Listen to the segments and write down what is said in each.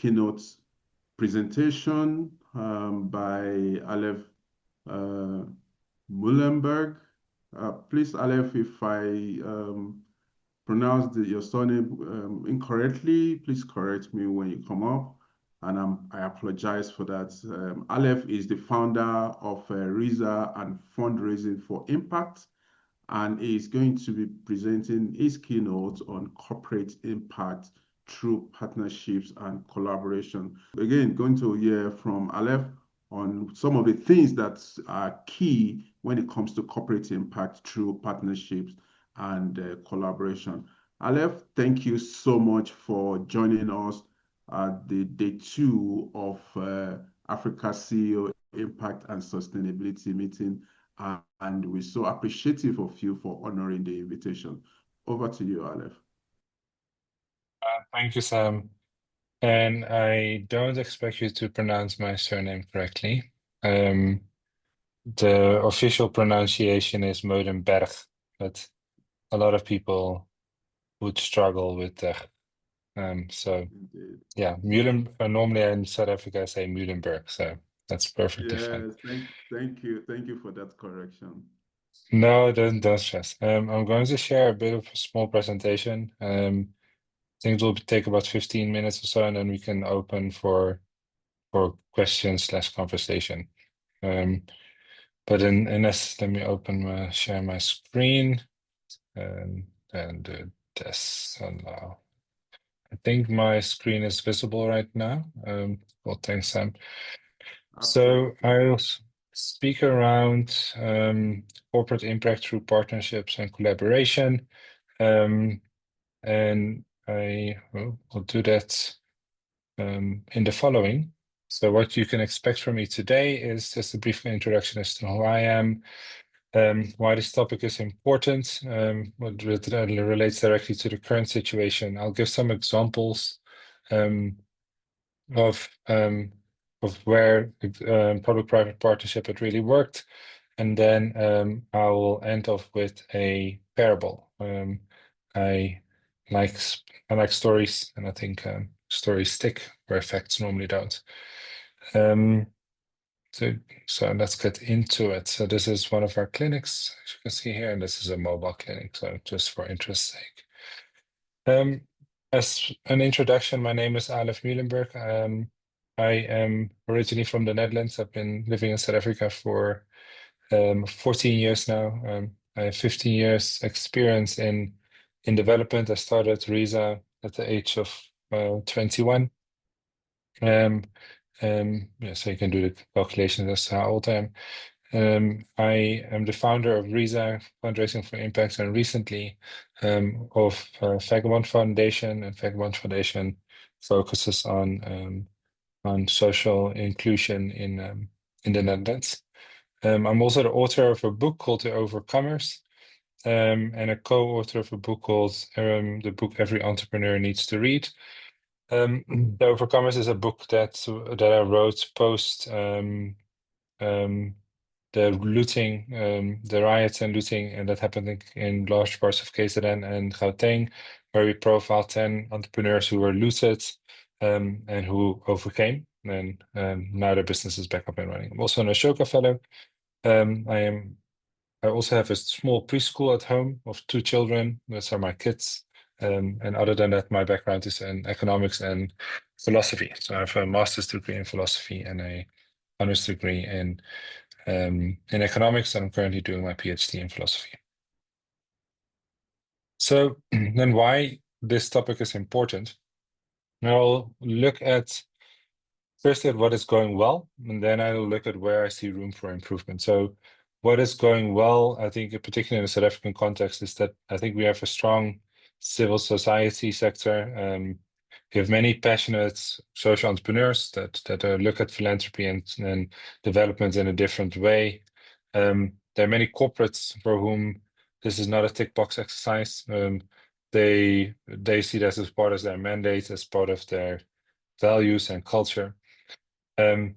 keynote presentation by Alef Meulenberg. Please, Alef, if I pronounced your surname incorrectly, please correct me when you come up. And I apologize for that. Alef is the founder of Riza and Fundraising for Impact, and is going to be presenting his keynote on corporate impact through partnerships and collaboration. Again, going to hear from Alef on some of the things that are key when it comes to corporate impact through partnerships and collaboration. Alef, thank you so much for joining us at the day 2 of Africa CEO Impact and Sustainability meeting. And we're so appreciative of you for honoring the invitation. Over to you, Alef. Thank you, Sam. And I don't expect you to pronounce my surname correctly. The official pronunciation is Meulenberg, but a lot of people would struggle with that. So Indeed. yeah, normally in South Africa I say Meulenberg, so that's perfectly fine. Yes, thank you for that correction. No, don't stress. I'm going to share a bit of a small presentation. I think it will take about 15 minutes or so, and then we can open for questions/conversation. But in essence, let me share my screen and do this allow. I think my screen is visible right now. Well, thanks, Sam. So Absolutely. I'll speak around corporate impact through partnerships and collaboration. And I will do that in the following. So what you can expect from me today is just a brief introduction as to who I am, why this topic is important, what relates directly to the current situation. I'll give some examples of where public-private partnership had really worked, and then I will end off with a parable. I like stories, and I think stories stick where facts normally don't. So let's get into it. So this is one of our clinics, as you can see here, and this is a mobile clinic, so just for interest's sake. As an introduction, my name is Alef Meulenberg. I am originally from the Netherlands. I've been living in South Africa for 14 years now. I have 15 years experience in development. I started Riza at the age of 21. Yeah, so you can do the calculations as to how old I am. I am the founder of Riza Fundraising for Impact, and recently of Vagabond Foundation. And Vagabond Foundation focuses on social inclusion in the Netherlands. I'm also the author of a book called The Overcomers, and a co-author of a book called the book Every Entrepreneur Needs to Read. The Overcomers is a book that I wrote post the looting, the riots and looting, and that happened in large parts of KZN and Gauteng, where we profiled 10 entrepreneurs who were looted and who overcame. And now their business is back up and running. I'm also an Ashoka Fellow. I also have a small preschool at home of 2 children. Those are my kids. And other than that, my background is in economics and philosophy. So I have a master's degree in philosophy and a honors degree in economics, and I'm currently doing my PhD in philosophy. So then why this topic is important? I'll look at first at what is going well, and then I'll look at where I see room for improvement. So what is going well, I think, particularly in the South African context, is that I think we have a strong civil society sector. We have many passionate social entrepreneurs that look at philanthropy and development in a different way. There are many corporates for whom this is not a tick box exercise. They see this as part of their mandate, as part of their values and culture. And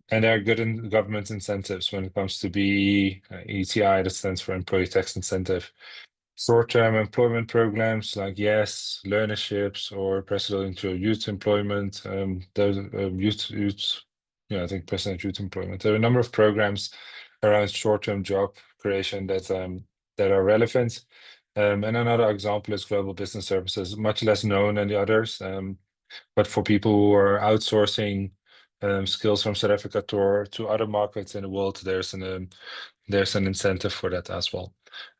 there are good government incentives when it comes to BEE, ETI, that stands for Employee Tax Incentive. short-term employment programs like YES, learnerships, or presidential youth employment. Those youth, yeah, I think presidential youth employment. There are a number of programs around short-term job creation that are relevant. And another example is global business services, much less known than the others. But for people who are outsourcing skills from South Africa to other markets in the world, there's an incentive for that as well.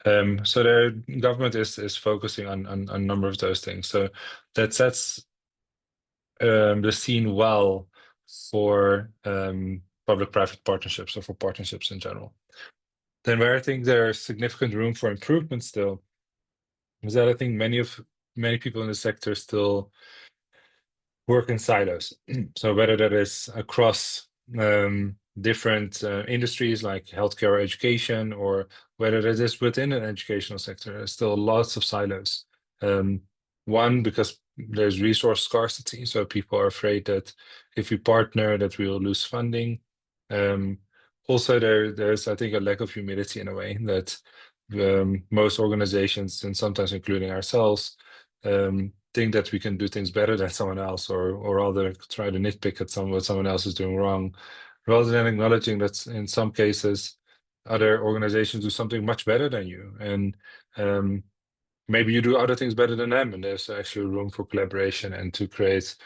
So the government is focusing on a number of those things. So that sets the scene well for public-private partnerships or for partnerships in general. Then where I think there's significant room for improvement still is that I think many people in the sector still work in silos. So whether that is across different industries like healthcare or education, or whether that is within an educational sector, there's still lots of silos. One, because there's resource scarcity, so people are afraid that if we partner, that we will lose funding. Also, there's I think a lack of humility in a way that most organizations, and sometimes including ourselves, think that we can do things better than someone else, or rather try to nitpick at what someone else is doing wrong, rather than acknowledging that in some cases other organizations do something much better than you, and maybe you do other things better than them, and there's actually room for collaboration and to create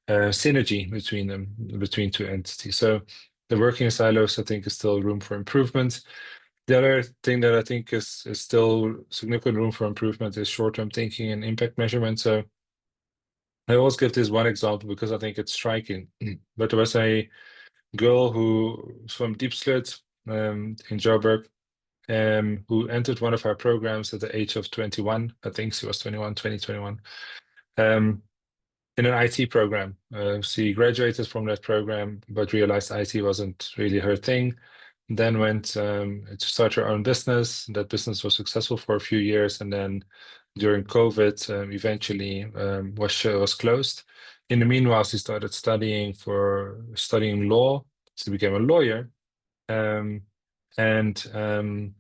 synergy between them, between two entities. So the working in silos, I think, is still room for improvement. The other thing that I think is still significant room for improvement is short-term thinking and impact measurement. So I always give this one example because I think it's striking. But there was a girl who was from Diepsloot in Joburg, who entered one of our programs at the age of 21. I think she was 21, 2021, in an IT program. She graduated from that program, but realized IT wasn't really her thing. Then went to start her own business. That business was successful for a few years, and then during COVID, eventually was closed. In the meanwhile, she started studying law. She became a lawyer, um, and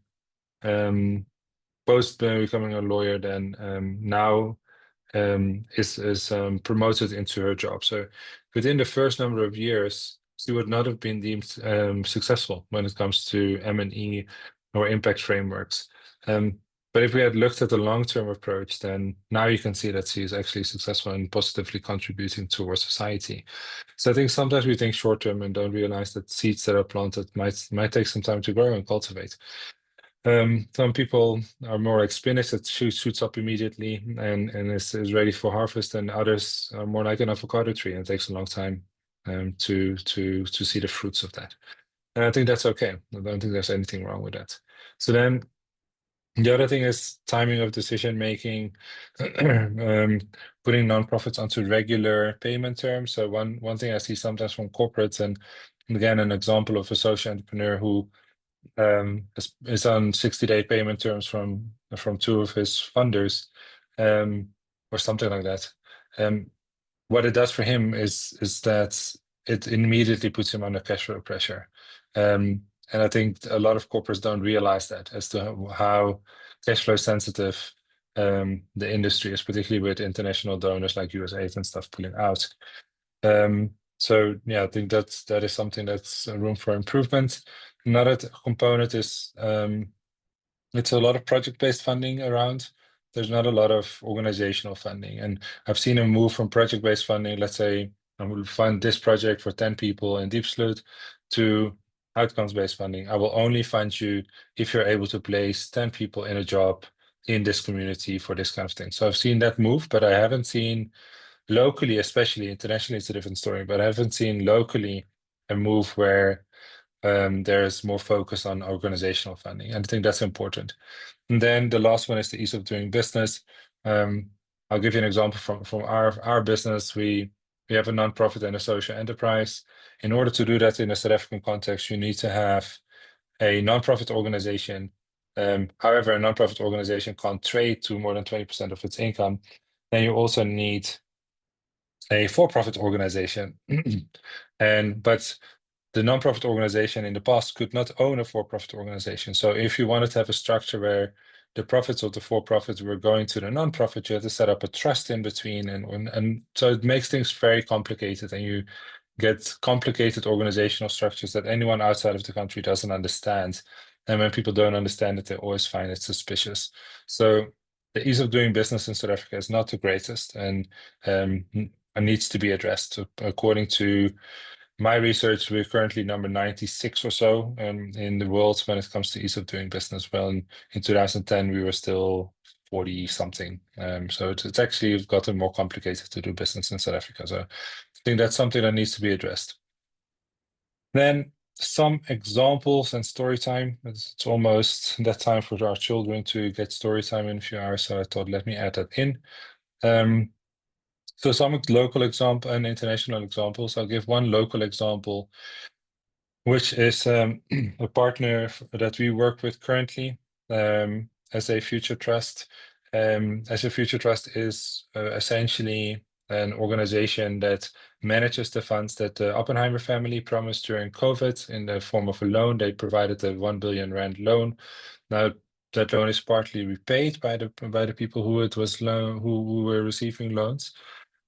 post becoming a lawyer, then now is promoted into her job. So within the first number of years, she would not have been deemed successful when it comes to M&E or impact frameworks. But if we had looked at the long-term approach, then now you can see that she is actually successful and positively contributing towards society. So I think sometimes we think short-term and don't realize that seeds that are planted might take some time to grow and cultivate. Some people are more like spinach that shoots up immediately and is ready for harvest, and others are more like an avocado tree and it takes a long time to see the fruits of that. And I think that's okay. I don't think there's anything wrong with that. So then the other thing is timing of decision making, putting nonprofits onto regular payment terms. So one thing I see sometimes from corporates, and again, an example of a social entrepreneur who is on 60-day payment terms from two of his funders, or something like that. What it does for him is that it immediately puts him under cash flow pressure. And I think a lot of corporates don't realize that as to how cash flow sensitive the industry is, particularly with international donors like USAID and stuff pulling out. So yeah, I think that is something that's room for improvement. Another component is it's a lot of project-based funding around. There's not a lot of organizational funding, and I've seen a move from project-based funding. Let's say I will fund this project for 10 people in Diepsloot, to outcomes-based funding. I will only fund you if you're able to place 10 people in a job in this community for this kind of thing. So I've seen that move, but I haven't seen locally, especially. Internationally, it's a different story, but I haven't seen locally a move where there's more focus on organizational funding. And I think that's important. And then the last one is the ease of doing business. I'll give you an example from our business. We have a nonprofit and a social enterprise. In order to do that in a South African context, you need to have a nonprofit organization. However, a nonprofit organization can't trade to more than 20% of its income. Then you also need a for-profit organization. But the nonprofit organization in the past could not own a for-profit organization. So if you wanted to have a structure where the profits of the for-profits were going to the non-profit, you had to set up a trust in between, and so it makes things very complicated, and you get complicated organizational structures that anyone outside of the country doesn't understand. And when people don't understand it, they always find it suspicious. So the ease of doing business in South Africa is not the greatest, and needs to be addressed. According to my research, we're currently number 96 or so in the world when it comes to ease of doing business. Well, in 2010, we were still 40 something. So it's actually gotten more complicated to do business in South Africa. So I think that's something that needs to be addressed. Then some examples and story time. It's almost that time for our children to get story time in a few hours. So I thought, let me add that in. So some local example and international examples. I'll give one local example, which is a partner that we work with currently as a future trust. As a future trust is essentially an organization that manages the funds that the Oppenheimer family promised during COVID in the form of a loan. They provided a 1 billion rand loan. Now that loan is partly repaid by the people who who were receiving loans.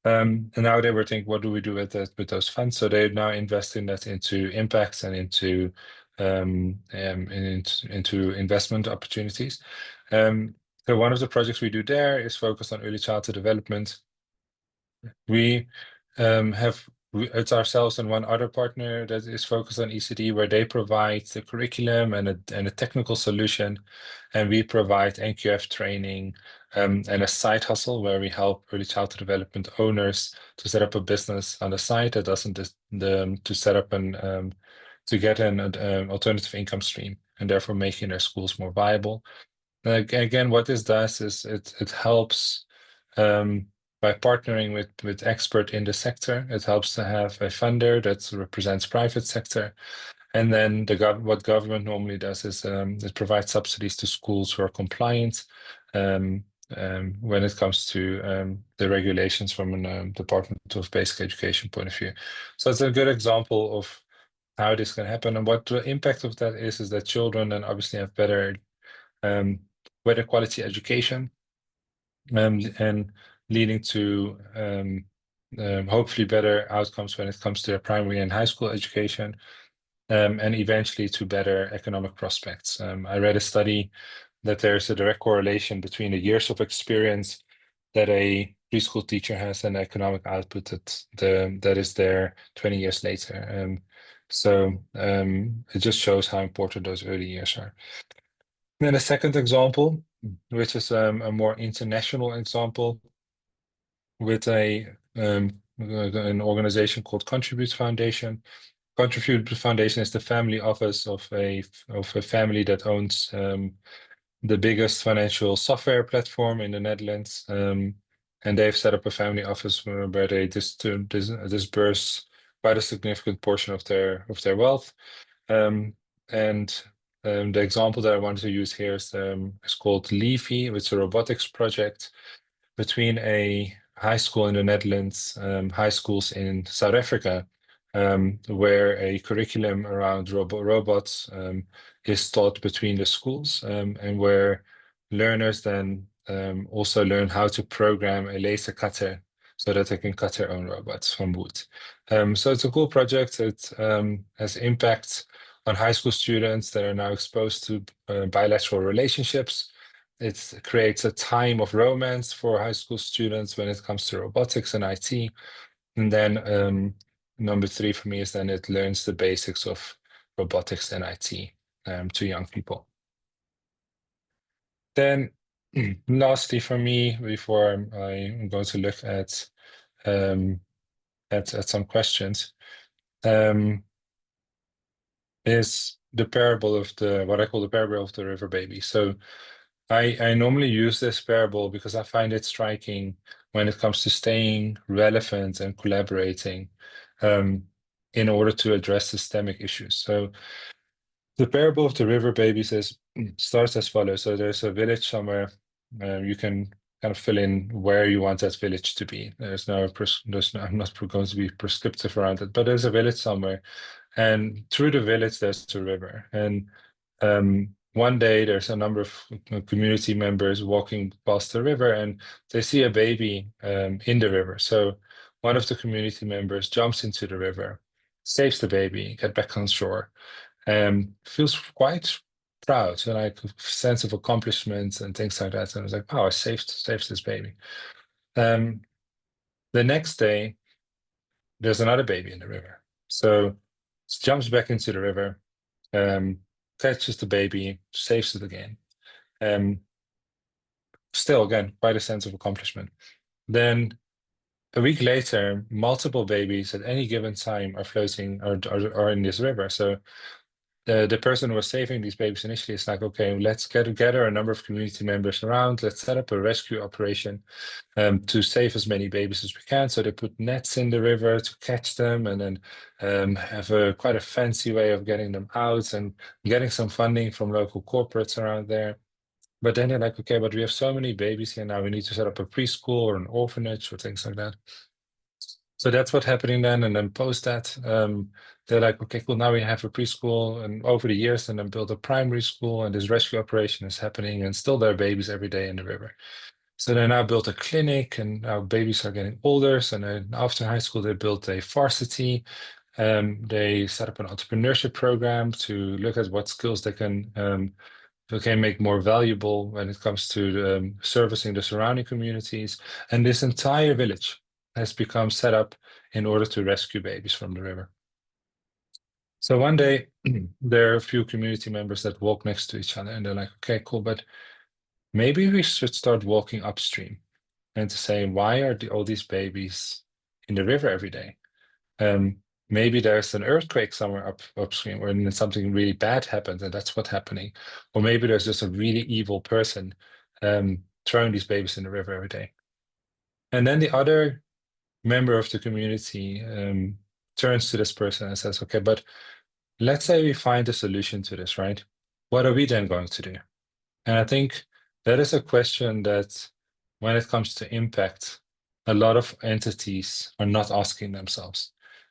And now they were thinking, what do we do with those funds? So they're now investing that into impacts and into investment opportunities. So one of the projects we do there is focused on early childhood development. We it's ourselves and one other partner that is focused on ECD, where they provide the curriculum and a technical solution, and we provide NQF training and a side hustle where we help early childhood development owners to set up a business on the side that doesn't to set up to get an alternative income stream, and therefore making their schools more viable. Again, what this does is it helps by partnering with expert in the sector. It helps to have a funder that represents private sector. And then what government normally does is it provides subsidies to schools who are compliant when it comes to the regulations from a Department of Basic Education point of view. So it's a good example of how this can happen. And what the impact of that is that children then obviously have better quality education, and leading to hopefully better outcomes when it comes to their primary and high school education, and eventually to better economic prospects. I read a study that there's a direct correlation between the years of experience that a preschool teacher has and the economic output that is there 20 years later. So it just shows how important those early years are. Then a second example, which is a more international example, with an organization called Contribute Foundation. Contribute Foundation is the family office of a family that owns the biggest financial software platform in the Netherlands, and they've set up a family office where they disburse quite a significant portion of their wealth. And the example that I wanted to use here is called Leafy. It's a robotics project between a high school in the Netherlands, high schools in South Africa, where a curriculum around robots is taught between the schools, and where learners then also learn how to program a laser cutter so that they can cut their own robots from wood. So it's a cool project. It has impact on high school students that are now exposed to bilateral relationships. It creates a time of romance for high school students when it comes to robotics and IT. And then number 3 for me is then it learns the basics of robotics and IT to young people. Then lastly for me, before I'm going to look at some questions, is the parable of what I call the parable of the river baby. So I normally use this parable because I find it striking when it comes to staying relevant and collaborating in order to address systemic issues. So the parable of the river babies starts as follows. So there's a village somewhere. You can kind of fill in where you want that village to be. I'm not going to be prescriptive around it, but there's a village somewhere. And through the village, there's a river. And one day there's a number of community members walking past the river and they see a baby in the river. So one of the community members jumps into the river, saves the baby, get back on shore, feels quite proud, so like a sense of accomplishment and things like that. And I was like, oh, I saved this baby. Um, the next day, there's another baby in the river. So jumps back into the river, um, catches the baby, saves it again. Um, Still, again, quite a sense of accomplishment. Then a week later, multiple babies at any given time are floating or in this river. So the person who was saving these babies initially is like, okay, let's get together a number of community members around. Let's set up a rescue operation to save as many babies as we can. So they put nets in the river to catch them, and then have a quite a fancy way of getting them out and getting some funding from local corporates around there. But then they're like, okay, but we have so many babies here now. We need to set up a preschool or an orphanage or things like that. So that's what's happening then. And then post that, they're like, okay, cool. Now we have a preschool, and over the years, and then build a primary school, and this rescue operation is happening, and still there are babies every day in the river. So they now built a clinic, and now babies are getting older. So then after high school, they built a varsity. They set up an entrepreneurship program to look at what skills they can make more valuable when it comes to servicing the surrounding communities. And this entire village has become set up in order to rescue babies from the river. So one day, there are a few community members that walk next to each other, and they're like, okay, cool, but maybe we should start walking upstream and to say, why are all these babies in the river every day? Um, Maybe there's an earthquake somewhere upstream, or then something really bad happens, and that's what's happening. Or maybe there's just a really evil person throwing these babies in the river every day. And then the other member of the community turns to this person and says, okay, but let's say we find a solution to this, right? What are we then going to do? And I think that is a question that, when it comes to impact, a lot of entities are not asking themselves.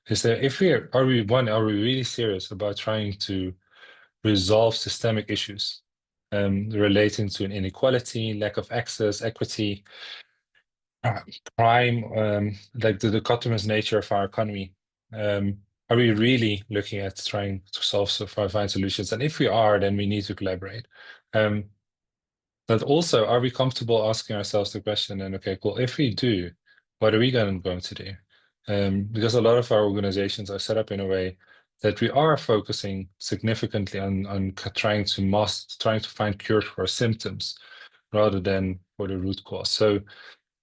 Is that if are we really serious about trying to resolve systemic issues relating to an inequality, lack of access, equity, uh, crime, like the dichotomous nature of our economy? Are we really looking at trying to find solutions? And if we are, then we need to collaborate. Um, but also, are we comfortable asking ourselves the question, and okay, cool, if we do, what are we going to do? Because a lot of our organizations are set up in a way that we are focusing significantly on trying to find cures for symptoms rather than for the root cause. So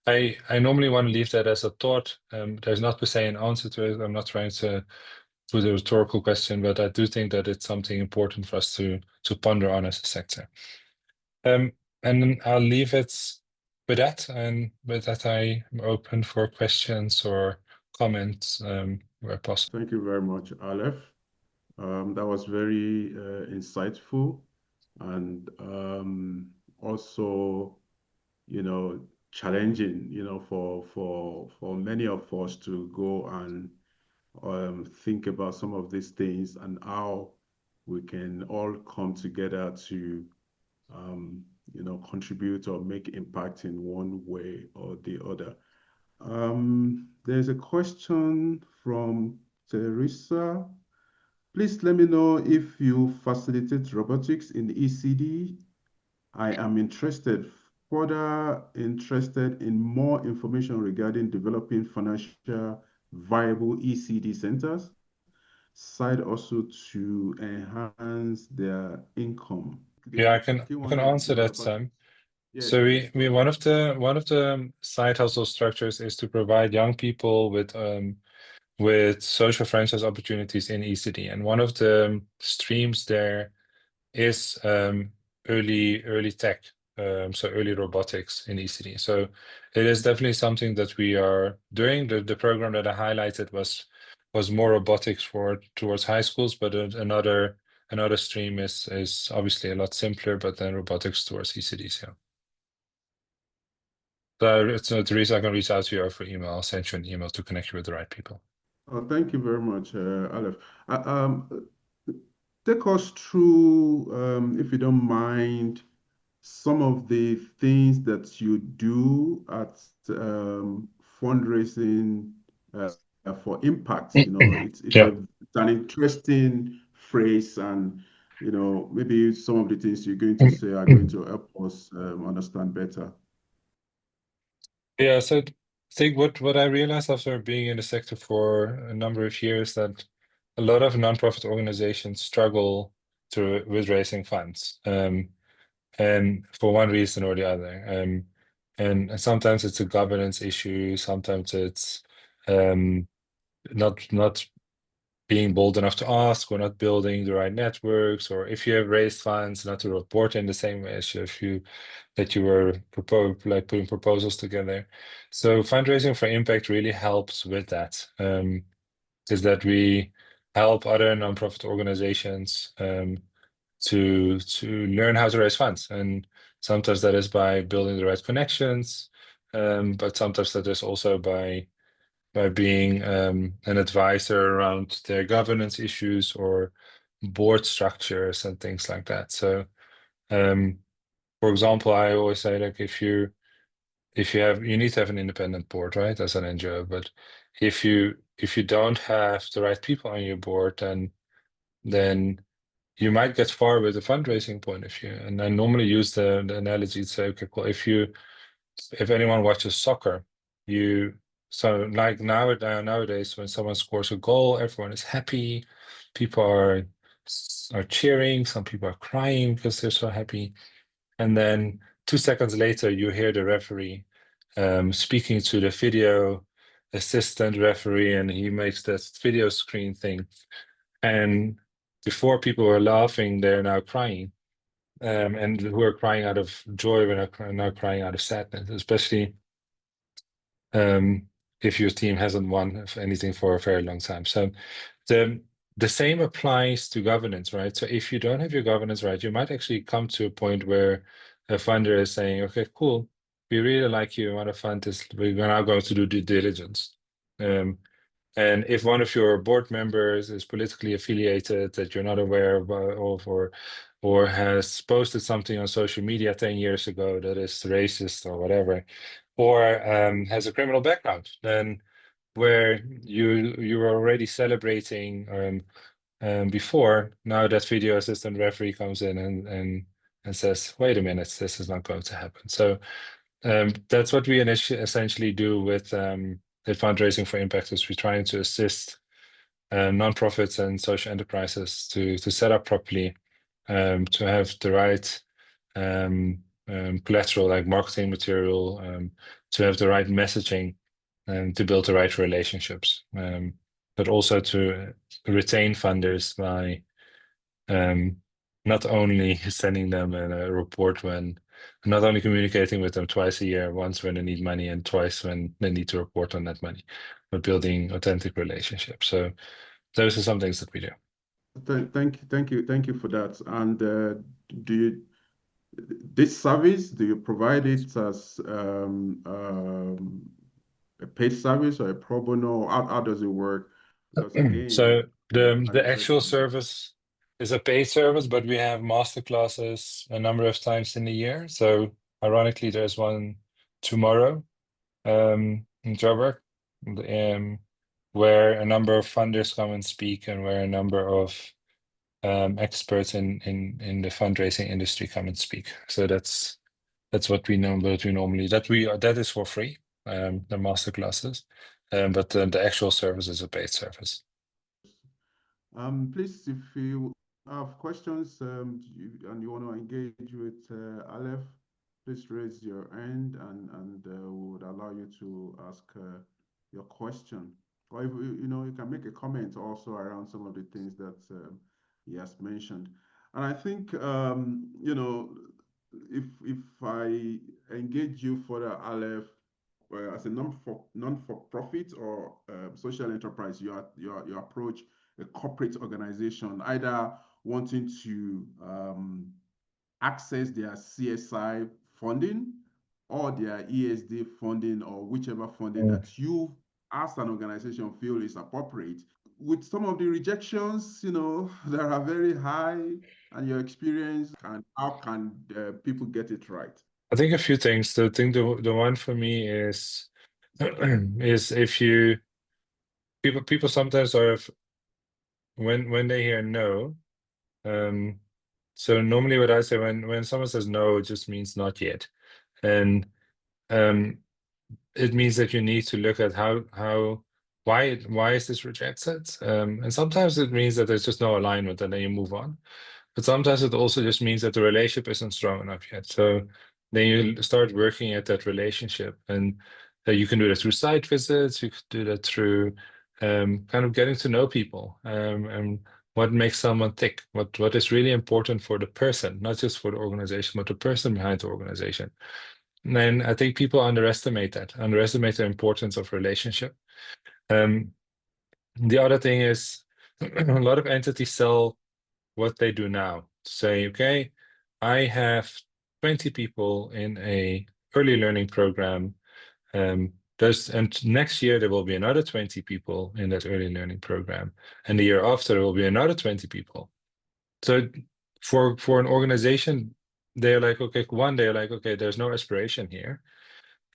I normally want to leave that as a thought. There's not per se an answer to it. I'm not trying to put a rhetorical question, but I do think that it's something important for us to ponder on as a sector. Um, and then I'll leave it with that, and with that, I am open for questions or comments where possible. Thank you very much, Aleph. That was very insightful and also, challenging, for many of us to go and think about some of these things and how we can all come together to, contribute or make impact in one way or the other. There's a question from Teresa. Please let me know if you facilitate robotics in ECD. I am further interested in more information regarding developing financial viable ECD centers, side also to enhance their income. Yeah, The key I one can is answer that, developers. Sam. Yes, So please go we ahead. one of the side hustle structures is to provide young people with social franchise opportunities in ECD, and one of the streams there is early tech, so early robotics in ECD. So it is definitely something that we are doing. The program that I highlighted was more robotics towards high schools, but another stream is obviously a lot simpler, but then robotics towards ECDs. Yeah. So Teresa, I can reach out to you over email. I'll send you an email to connect you with the right people. Thank you very much, Aleph. take us through, if you don't mind, some of the things that you do at fundraising for impact. You know, Yeah. it's an interesting phrase, and maybe some of the things you're going to Mm. say are going to help us understand better. Yeah, so I think what I realized after being in the sector for a number of years that a lot of nonprofit organizations struggle with raising funds, and for one reason or the other. And sometimes it's a governance issue, sometimes it's um, not being bold enough to ask, or not building the right networks, or if you have raised funds, not to report in the same way as if you that you were like putting proposals together. So fundraising for impact really helps with that. Is that we help other nonprofit organizations to learn how to raise funds, and sometimes that is by building the right connections, but sometimes that is also by being an advisor around their governance issues or board structures and things like that. So, um, for example, I always say, like, you need to have an independent board, right, as an NGO. But if you don't have the right people on your board, then you might get far with the fundraising point of view. And I normally use the analogy to say, okay, well, if anyone watches soccer, you so like nowadays when someone scores a goal, everyone is happy. People are cheering. Some people are crying because they're so happy. And then 2 seconds later, you hear the referee speaking to the video assistant referee, and he makes this video screen thing. And before people were laughing, they're now crying. And who are crying out of joy, when are now crying out of sadness, especially um, if your team hasn't won anything for a very long time. So the the same applies to governance, right? So if you don't have your governance right, you might actually come to a point where a funder is saying, "Okay, cool, we really like you. We want to fund this. We're now going to do due diligence." Um, and if one of your board members is politically affiliated that you're not aware of, or has posted something on social media 10 years ago that is racist or whatever, or has a criminal background, then where you were already celebrating before, now that video assistant referee comes in and says, wait a minute, this is not going to happen. So that's what we essentially do with fundraising for impact, is we're trying to assist nonprofits and social enterprises to set up properly, to have the right collateral like marketing material, to have the right messaging, and to build the right relationships, but also to retain funders by um, not only sending them a report not only communicating with them twice a year, once when they need money and twice when they need to report on that money, but building authentic relationships. So those are some things that we do. Thank you for that. And do you this service, do you provide it as a paid service or a pro bono? How does it work? Because So again, the I'm the actual interested in that. service is a paid service, but we have master classes a number of times in the year. So ironically, there's one tomorrow in Joburg, um, where a number of funders come and speak, and where a number of experts in the fundraising industry come and speak. So that's what we know. What we normally that is for free, the master classes, but the actual service is a paid service. Please, if you have questions and you want to engage with Aleph, please raise your hand and we would allow you to ask your question. Or if you can make a comment also around some of the things that he has mentioned. And I think if I engage you further, Aleph, as a non-for-profit or social enterprise, you approach a corporate organization, either wanting to access their CSI funding or their ESD funding or whichever funding Mm. that you as an organization feel is appropriate. with some of the rejections, that are very high, and your experience, and how can people get it right? I think a few things. The one for me is is if you people sometimes are when they hear no. Um, so normally what I say when someone says no, it just means not yet, and um, it means that you need to look at why is this rejected, and sometimes it means that there's just no alignment, and then you move on. But sometimes it also just means that the relationship isn't strong enough yet. So then you start working at that relationship, and you can do that through site visits. You could do that through kind of getting to know people, and what makes someone tick. What is really important for the person, not just for the organization, but the person behind the organization. And I think people underestimate that, underestimate the importance of relationship. Um, the other thing is a lot of entities sell what they do now. Say, okay, I have 20 people in a early learning program. And next year there will be another 20 people in that early learning program. And the year after there will be another 20 people. So for an organization, they're like, okay, one, they're like, okay, there's no aspiration here.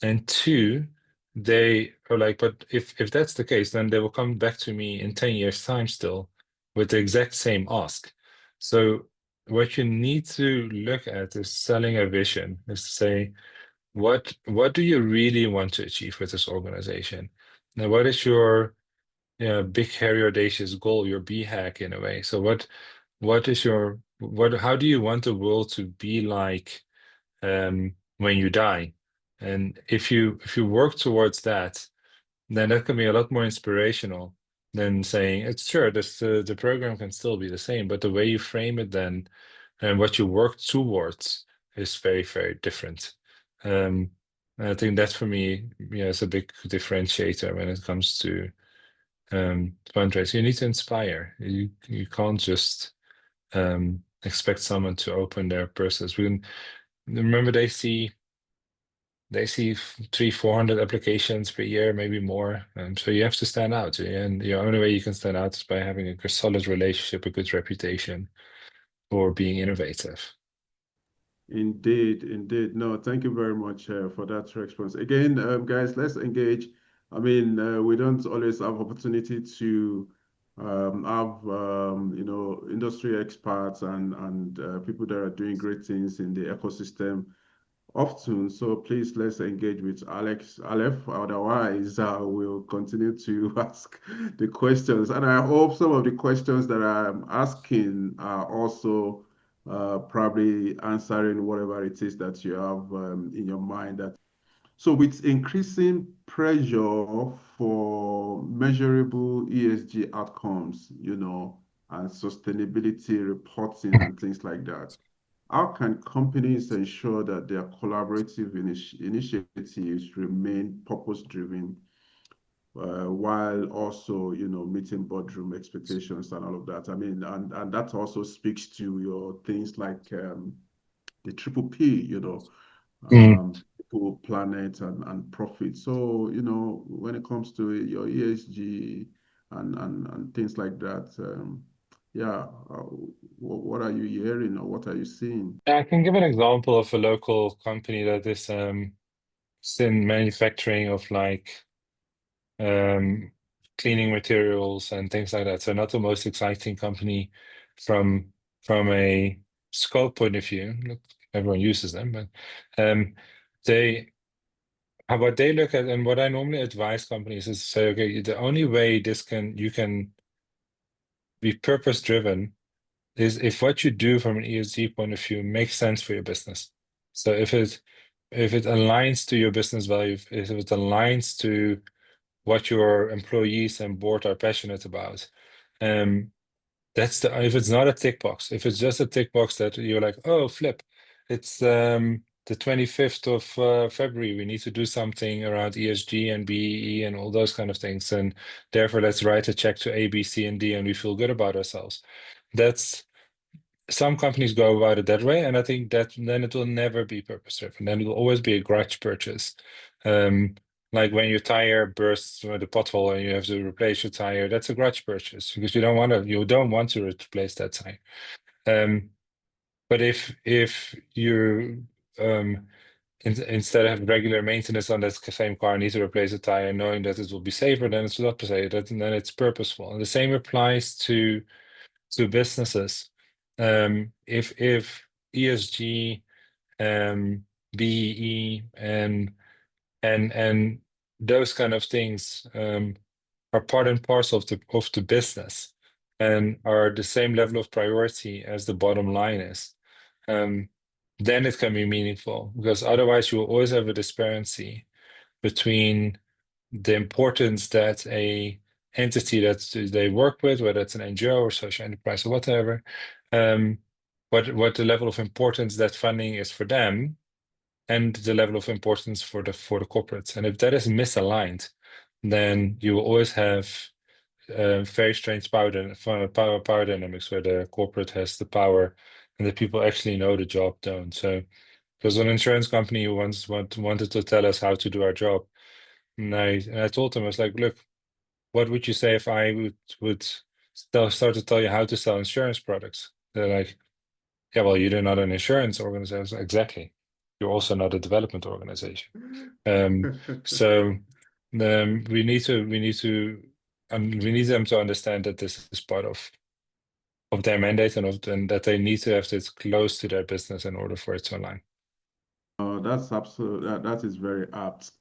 And two, they are like, but if that's the case, then they will come back to me in 10 years' time still with the exact same ask. So what you need to look at is selling a vision, is to say, what do you really want to achieve with this organization? Now, what is your big, hairy, audacious goal, your BHAG in a way? So what is your how do you want the world to be like when you die? And if you work towards that, then that can be a lot more inspirational than saying it's sure the program can still be the same, but the way you frame it then and what you work towards is very, very different. And I think that for me, yeah, is a big differentiator when it comes to fundraising. You need to inspire. You can't just expect someone to open their purses. Remember they see 300-400 applications per year, maybe more. So you have to stand out. And the only way you can stand out is by having a solid relationship, a good reputation, or being innovative. Indeed, indeed. No, thank you very much for that response. Again, guys, let's engage. I mean, we don't always have opportunity to have industry experts and people that are doing great things in the ecosystem often. So please let's engage with Alef. Otherwise, we'll continue to ask the questions. And I hope some of the questions that I'm asking are also probably answering whatever it is that you have in your mind. So with increasing pressure for measurable ESG outcomes, and sustainability reporting and things like that, how can companies ensure that their collaborative initiatives remain purpose-driven while also, meeting boardroom expectations and all of that? I mean, and that also speaks to your things like the triple P, Mm. people, planet, and profit. So, when it comes to your ESG and things like that, yeah, what are you hearing or what are you seeing? I can give an example of a local company that is in manufacturing of like um, cleaning materials and things like that. So not the most exciting company from from a scope point of view. Look, everyone uses them, but um, they what they look at and what I normally advise companies is to say, okay, the only way you can be purpose driven is if what you do from an ESG point of view makes sense for your business. So if it aligns to your business value, if it aligns to what your employees and board are passionate about, um, if it's not a tick box, if it's just a tick box that you're like, oh, flip, it's the 25th of February, we need to do something around ESG and BEE and all those kind of things, and therefore let's write a check to A, B, C, and D, and we feel good about ourselves. That's Some companies go about it that way, and I think that then it will never be purpose driven. Then it will always be a grudge purchase, um, Like when your tire bursts with a pothole and you have to replace your tire, that's a grudge purchase because you don't want to replace that tire. But if you instead of regular maintenance on that same car, need to replace a tire, knowing that it will be safer, then it's not per se that, and then it's purposeful. And the same applies to businesses. If ESG, BEE, and those kind of things are part and parcel of the business and are the same level of priority as the bottom line is, um, then it can be meaningful because otherwise you will always have a disparity between the importance that a entity that they work with, whether it's an NGO or social enterprise or whatever, um, what the level of importance that funding is for them and the level of importance for the corporates. And if that is misaligned, then you will always have very strange power dynamics where the corporate has the power and the people actually know the job don't. So there's an insurance company who wanted to tell us how to do our job. And I told them, I was like, look, what would you say if I would start to tell you how to sell insurance products? They're like, yeah, well, you're not an insurance organization. Exactly. You're also not a development organization. Um, so we need them to understand that this is part of their mandate and that they need to have this close to their business in order for it to align. That's absolutely that is very apt.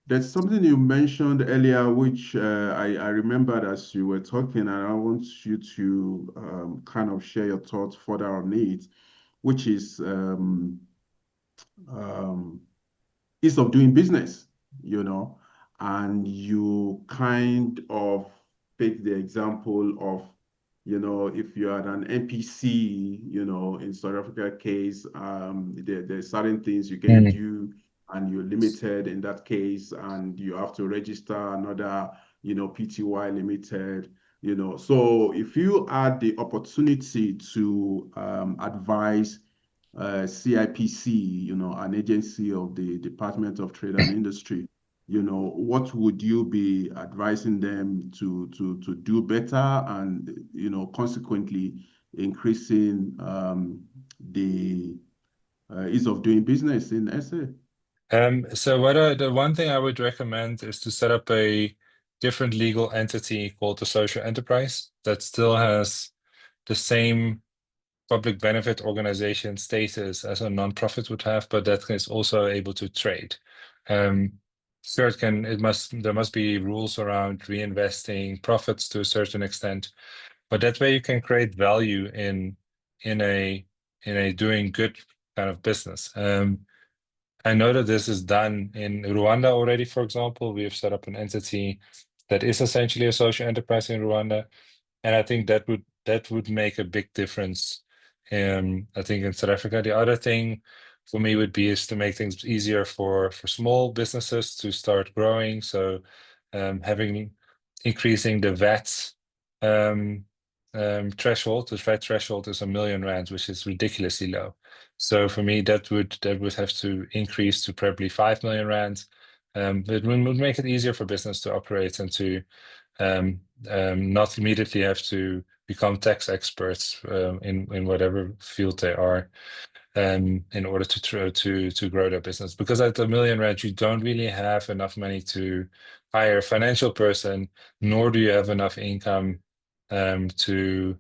There's something you mentioned earlier, which I remembered as you were talking, and I want you to kind of share your thoughts further on it, which is um, ease of doing business, you know, and you kind of take the example of, if you are an NPC, in South Africa case, there's certain things you can Mm. do and you're limited in that case, and you have to register another, PTY limited, So if you had the opportunity to advise CIPC, an agency of the Department of Trade and Industry, what would you be advising them to do better and, consequently increasing the ease of doing business in SA? So the one thing I would recommend is to set up a different legal entity called the social enterprise that still has the same public benefit organization status as a nonprofit would have, but that is also able to trade. Um, sure, there must be rules around reinvesting profits to a certain extent, but that way you can create value in a in a doing good kind of business. I know that this is done in Rwanda already, for example. We have set up an entity that is essentially a social enterprise in Rwanda. And I think that would make a big difference. I think in South Africa, the other thing for me would be is to make things easier for small businesses to start growing. So having increasing the VAT threshold. The VAT threshold is 1 million rand, which is ridiculously low. So for me, that would have to increase to probably 5 million rand. It would make it easier for business to operate and to not immediately have to become tax experts in whatever field they are in order to grow their business. Because at 1 million rand, you don't really have enough money to hire a financial person, nor do you have enough income to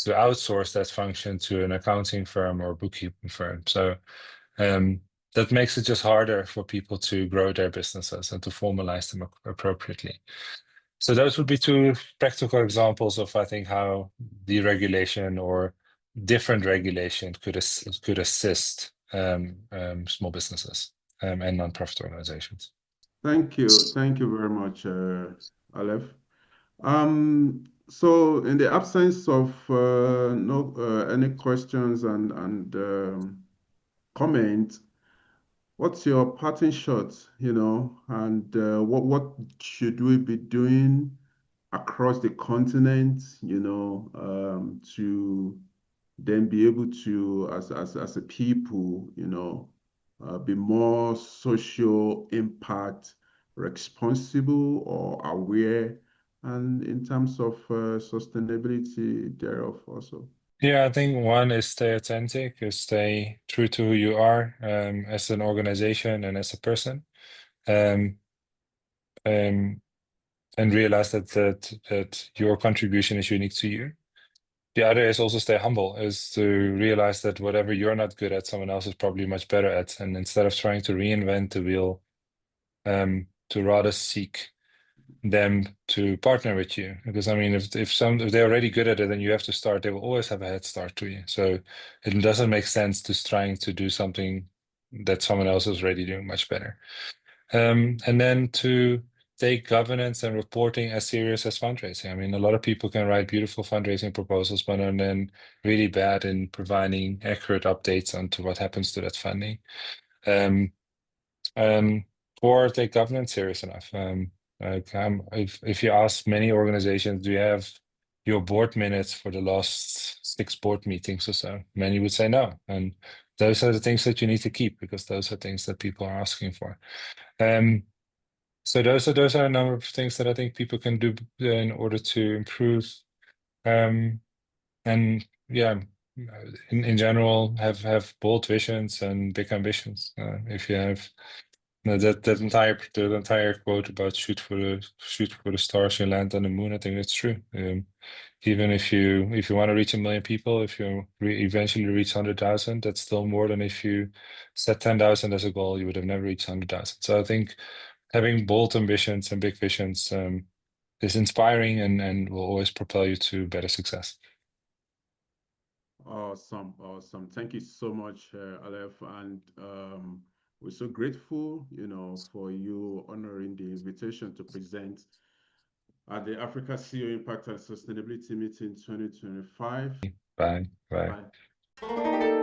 outsource that function to an accounting firm or bookkeeping firm. So um, that makes it just harder for people to grow their businesses and to formalize them appropriately. So those would be two practical examples of, I think, how deregulation or different regulation could assist small businesses and nonprofit organizations. Thank you. Thank you very much, Aleph. So in the absence of no any questions and comment, what's your parting shot, and what should we be doing across the continent, to then be able to, as a people, be more social impact responsible or aware, and in terms of sustainability thereof also? Yeah, I think one is stay authentic, is stay true to who you are as an organization and as a person, um, um, and realize that your contribution is unique to you. The other is also stay humble, is to realize that whatever you're not good at, someone else is probably much better at, and instead of trying to reinvent the wheel, to rather seek them to partner with you. Because I mean, if they're already good at it and you have to start, they will always have a head start to you. So it doesn't make sense to trying to do something that someone else is already doing much better. And then to take governance and reporting as serious as fundraising. I mean, a lot of people can write beautiful fundraising proposals, but are then really bad in providing accurate updates onto what happens to that funding. Um, um, or take governance serious enough. If you ask many organizations, do you have your board minutes for the last 6 board meetings or so? Many would say no. And those are the things that you need to keep because those are things that people are asking for. So those are a number of things that I think people can do in order to improve. And yeah, in general, have bold visions and big ambitions. If you have that entire quote about shoot for the stars, you land on the moon. I think that's true. Even if you want to reach 1 million people, if you eventually reach 100,000, that's still more than if you set 10,000 as a goal, you would have never reached 100,000. So I think having bold ambitions and big visions is inspiring and will always propel you to better success. Awesome, awesome. Thank you so much, Alef. And we're so grateful, for you honoring the invitation to present at the Africa CEO Impact and Sustainability Meeting 2025. Bye. Bye. Bye.